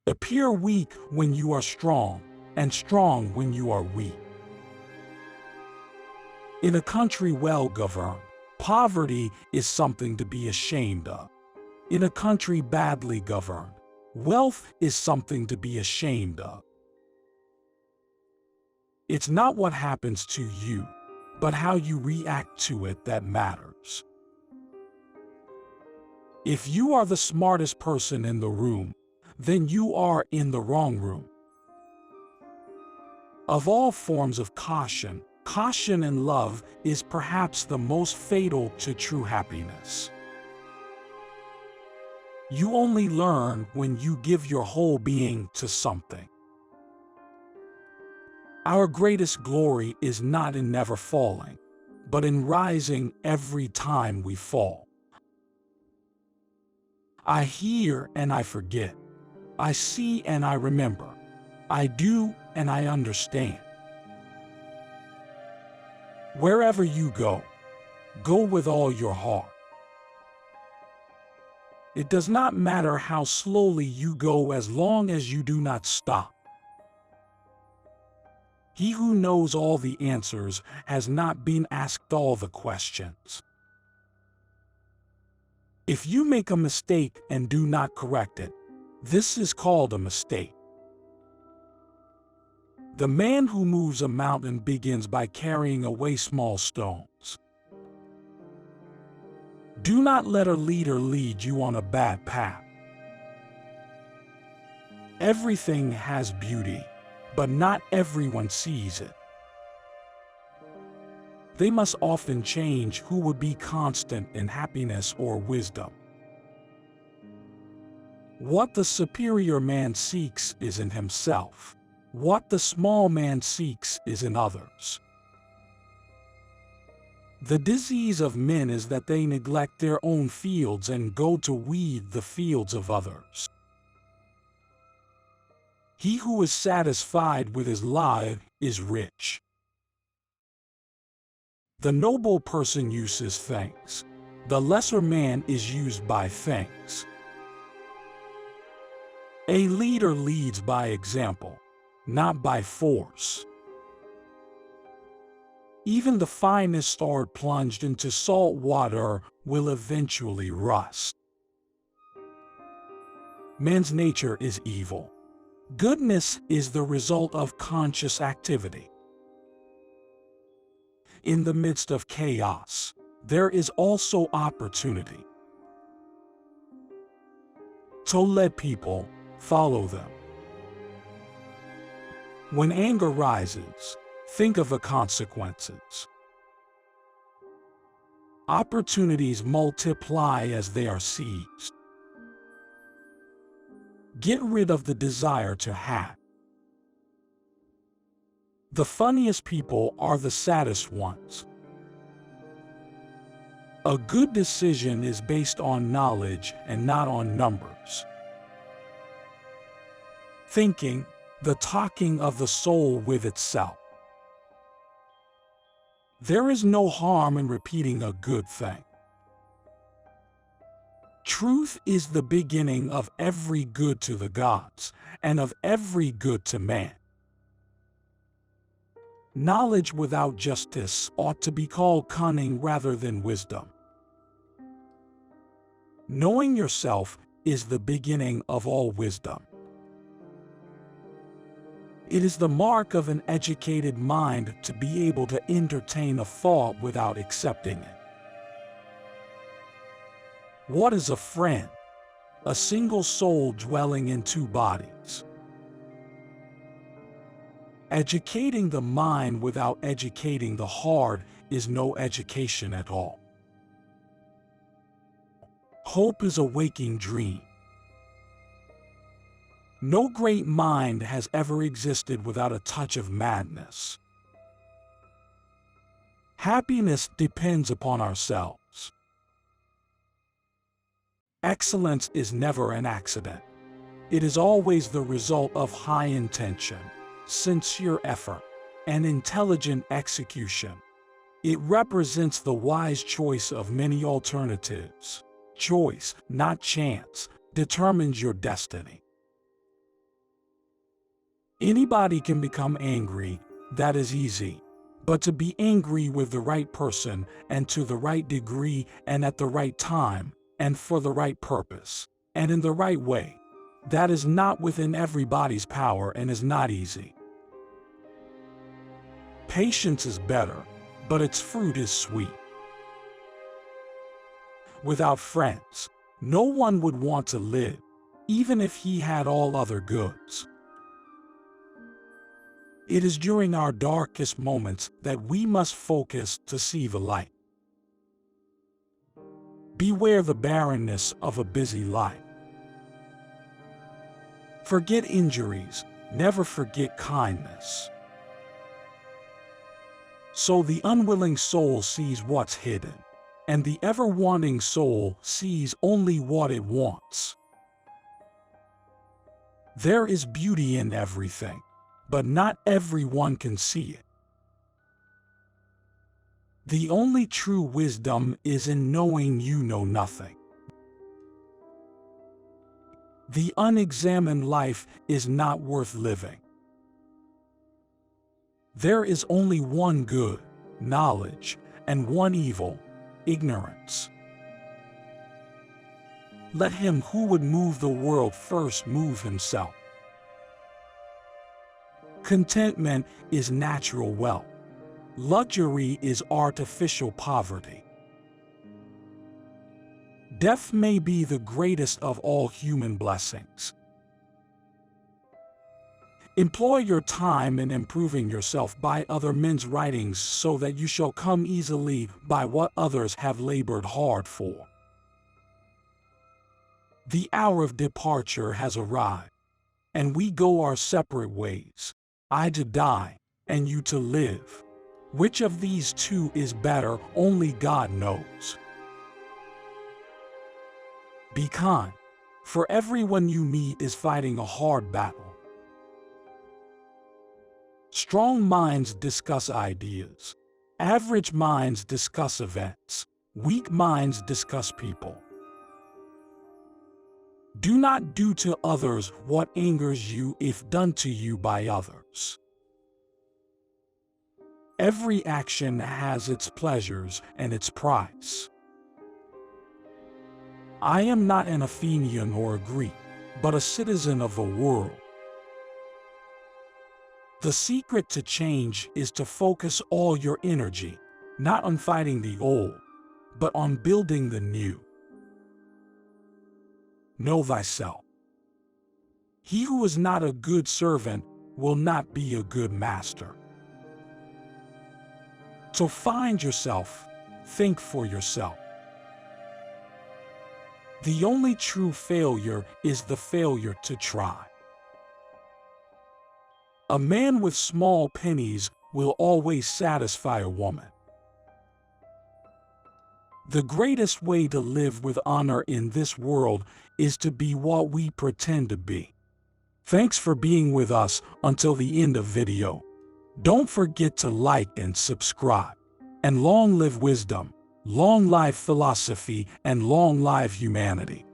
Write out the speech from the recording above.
Appear weak when you are strong, and strong when you are weak. In a country well governed, poverty is something to be ashamed of. In a country badly governed, wealth is something to be ashamed of. It's not what happens to you, but how you react to it that matters. If you are the smartest person in the room, then you are in the wrong room. Of all forms of caution, caution in love is perhaps the most fatal to true happiness. You only learn when you give your whole being to something. Our greatest glory is not in never falling, but in rising every time we fall. I hear and I forget. I see and I remember. I do and I understand. Wherever you go, go with all your heart. It does not matter how slowly you go as long as you do not stop. He who knows all the answers has not been asked all the questions. If you make a mistake and do not correct it, this is called a mistake. The man who moves a mountain begins by carrying away small stones. Do not let a leader lead you on a bad path. Everything has beauty, but not everyone sees it. They must often change who would be constant in happiness or wisdom. What the superior man seeks is in himself. What the small man seeks is in others. The disease of men is that they neglect their own fields and go to weed the fields of others. He who is satisfied with his lot is rich. The noble person uses things. The lesser man is used by things. A leader leads by example, not by force. Even the finest art plunged into salt water will eventually rust. Man's nature is evil. Goodness is the result of conscious activity. In the midst of chaos, there is also opportunity. So let people follow them. When anger rises, think of the consequences. Opportunities multiply as they are seized. Get rid of the desire to have. The funniest people are the saddest ones. A good decision is based on knowledge and not on numbers. Thinking, the talking of the soul with itself. There is no harm in repeating a good thing. Truth is the beginning of every good to the gods, and of every good to man. Knowledge without justice ought to be called cunning rather than wisdom. Knowing yourself is the beginning of all wisdom. It is the mark of an educated mind to be able to entertain a thought without accepting it. What is a friend? A single soul dwelling in two bodies. Educating the mind without educating the heart is no education at all. Hope is a waking dream. No great mind has ever existed without a touch of madness. Happiness depends upon ourselves. Excellence is never an accident. It is always the result of high intention, sincere effort, and intelligent execution. It represents the wise choice of many alternatives. Choice, not chance, determines your destiny. Anybody can become angry, that is easy. But to be angry with the right person, and to the right degree, and at the right time, and for the right purpose, and in the right way, that is not within everybody's power and is not easy. Patience is better, but its fruit is sweet. Without friends, no one would want to live, even if he had all other goods. It is during our darkest moments that we must focus to see the light. Beware the barrenness of a busy life. Forget injuries, never forget kindness. So the unwilling soul sees what's hidden, and the ever-wanting soul sees only what it wants. There is beauty in everything, but not everyone can see it. The only true wisdom is in knowing you know nothing. The unexamined life is not worth living. There is only one good, knowledge, and one evil, ignorance. Let him who would move the world first move himself. Contentment is natural wealth. Luxury is artificial poverty. Death may be the greatest of all human blessings. Employ your time in improving yourself by other men's writings so that you shall come easily by what others have labored hard for. The hour of departure has arrived, and we go our separate ways, I to die, and you to live. Which of these two is better, only God knows. Be kind, for everyone you meet is fighting a hard battle. Strong minds discuss ideas. Average minds discuss events. Weak minds discuss people. Do not do to others what angers you if done to you by others. Every action has its pleasures and its price. I am not an Athenian or a Greek, but a citizen of the world. The secret to change is to focus all your energy, not on fighting the old, but on building the new. Know thyself. He who is not a good servant will not be a good master. So find yourself, think for yourself. The only true failure is the failure to try. A man with small pennies will always satisfy a woman. The greatest way to live with honor in this world is to be what we pretend to be. Thanks for being with us until the end of video. Don't forget to like and subscribe. And long live wisdom, long live philosophy, and long live humanity.